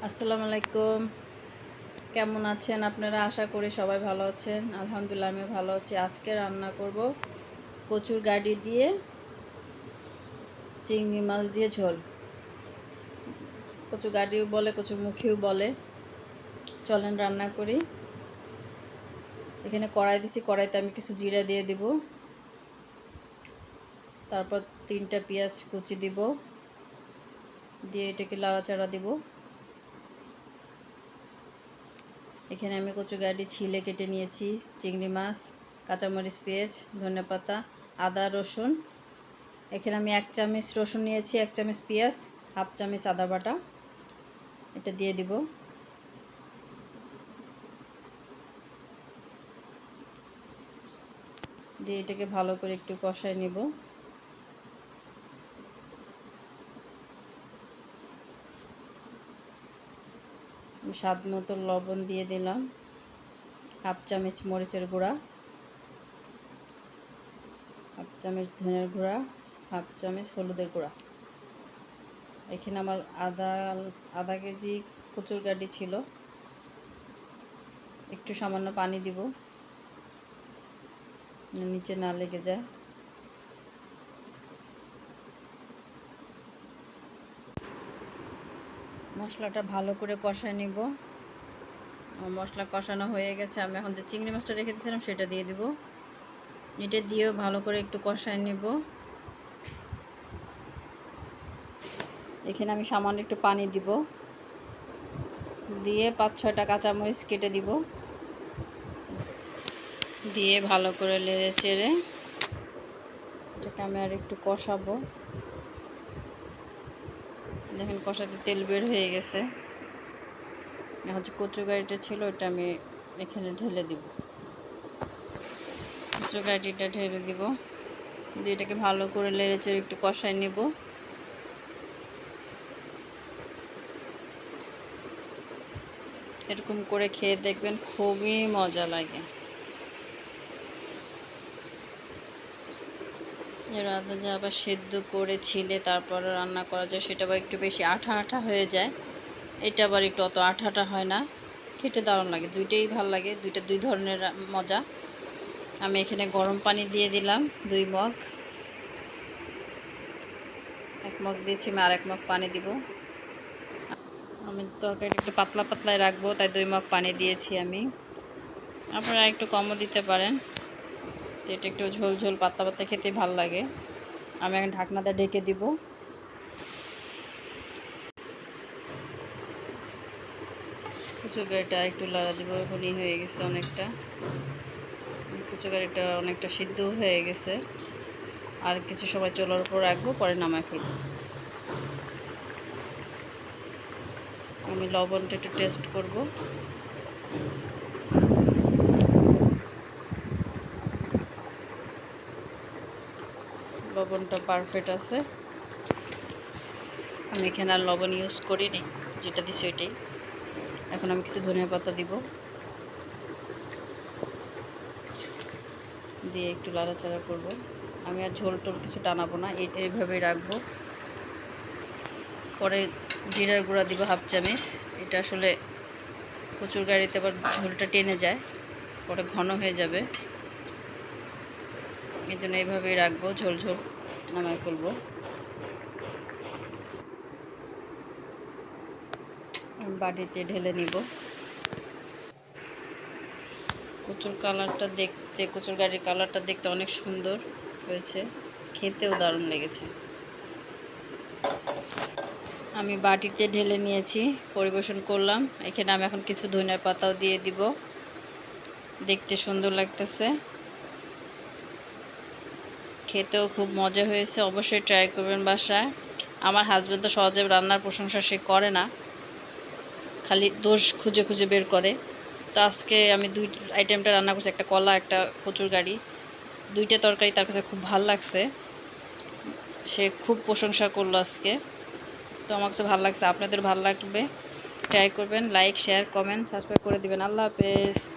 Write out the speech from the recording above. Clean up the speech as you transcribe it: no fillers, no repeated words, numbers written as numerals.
আসসালামু আলাইকুম। কেমন আছেন আপনারা? আশা করি সবাই ভালো আছেন। আলহামদুলিল্লাহ আমি ভালো আছি। আজকে রান্না করব কচুর গাড়ি দিয়ে চিংড়ি মাছ দিয়ে ঝোল। কচু গাড়িও বলে, কচু মুখিও বলে। চলেন রান্না করি। এখানে কড়াই দিছি, কড়াইতে আমি কিছু জিরা দিয়ে দিব, তারপর 3টা পেঁয়াজ কুচি দিব, দিয়ে এটাকে লাড়াচাড়া দিব। এখানে আমি কচু গাড়ি ছিলে কেটে নিয়েছি, চিংড়ি মাছ, কাঁচামরিচ, পেঁয়াজ, ধনেপাতা, আদা, রসুন। এখানে আমি 1 চামচ রসুন নিয়েছি, 1 চামচ পেঁয়াজ, 1/2 চামচ আদা বাটা, এটা দিয়ে দিব। দিয়ে এটাকে ভালো করে একটু কষায় নেব। স্বাদ মতো লবণ দিয়ে দিলাম, 1/2 চামচ মরিচের গুঁড়া, 1/2 চামচ ধনের গুঁড়া, 1/2 চামচ হলুদের গুঁড়া। এখানে আমার আধা কেজি কচুর গাড়ি ছিল। একটু সামান্য পানি দিব, নিচে না লেগে যায়। মশলাটা ভালো করে কষায় নিব। মশলা কষানো হয়ে গেছে। আমি এখন যে চিংড়ি মাছটা রেখে দিয়েছিলাম সেটা দিয়ে দিব। এটা দিয়েও ভালো করে একটু কষায় নিব। এখানে আমি সামান্য একটু পানি দিব, দিয়ে 5-6টা কাঁচামরিচ কেটে দিব, দিয়ে ভালো করে নেড়ে চেড়ে এটাকে আমি আর একটু কষাবো। দেখেন কষাতে তেল বের হয়ে গেছে। এখন যে কচু গাড়িটা ছিল ওটা আমি এখানে ঢেলে দিব। কচু গাড়িটা ঢেলে দিব, দিয়ে এটাকে ভালো করে নেড়ে চেড়ে একটু কষায় নেব। এরকম করে খেয়ে দেখবেন, খুবই মজা লাগে। এর আদা যে আবার সেদ্ধ করে ছিলে তারপর রান্না করা যায়, সেটা আবার একটু বেশি আঠা আঠা হয়ে যায়। এটা আবার একটু অত আঠা আঠা হয় না, খেতে দারুণ লাগে। দুইটাই ভালো লাগে, দুই ধরনের মজা। আমি এখানে গরম পানি দিয়ে দিলাম 2 মগ। 1 মগ দিয়েছি, আমি আর 1 মগ পানি দিব। আমি তরকারি একটু পাতলা পাতলায় রাখবো, তাই 2 মগ পানি দিয়েছি আমি। আপনারা একটু কমও দিতে পারেন। তো এটা একটু ঝোল ঝোল পাতলা পাতলা খেতে ভালো লাগে। আমি এখন ঢাকনাটা ঢেকে দিব। কচু গাড়িটা একটু লাড়া দিব, এখনই হয়ে গেছে অনেকটা। কচু গাড়িটা অনেকটা সিদ্ধ হয়ে গেছে। আর কিছু সময় চুলার উপর রাখবো, পরে নামায় ফেলবো। আমি লবণটা একটু টেস্ট করব। লবণটা পারফেক্ট আছে। আমি এখানে আর লবণ ইউজ করিনি, যেটা দিছি ওইটাই। এখন আমি কিছু ধনিয়া পাতা দিব, দিয়ে একটু লাড়াচাড়া করব। আমি আর ঝোল টোল কিছু টানাবো না, এইভাবেই রাখবো। পরে জিরার গুঁড়া দিব 1/2 চামচ। এটা আসলে কচুর গাড়িতে আবার ঝোলটা টেনে যায়, পরে ঘন হয়ে যাবে। এই জন্য এইভাবেই রাখবো, ঝোল ঝোল নামায় ফেলবো। বাটিতে ঢেলে নিব। কচুর গাড়ির কালারটা দেখতে অনেক সুন্দর হয়েছে, খেতেও দারুণ লেগেছে। আমি বাটিতে ঢেলে নিয়েছি, পরিবেশন করলাম। এখানে আমি এখন কিছু ধনিয়ার পাতাও দিয়ে দিব, দেখতে সুন্দর লাগতেছে, খেতেও খুব মজা হয়েছে। অবশ্যই ট্রাই করবেন বাসায়। আমার হাজব্যান্ড তো সহজে রান্নার প্রশংসা সে করে না, খালি দোষ খুঁজে খুঁজে বের করে। তো আজকে আমি 2 আইটেমটা রান্না করছি, একটা কলা, একটা কচুর গাড়ি। 2টা তরকারি তার কাছে খুব ভালো লাগছে, সে খুব প্রশংসা করলো আজকে। তো আমার কাছে ভালো লাগছে, আপনাদের ভালো লাগবে। ট্রাই করবেন। লাইক, শেয়ার, কমেন্ট, সাবস্ক্রাইব করে দিবেন। আল্লাহ হাফেজ।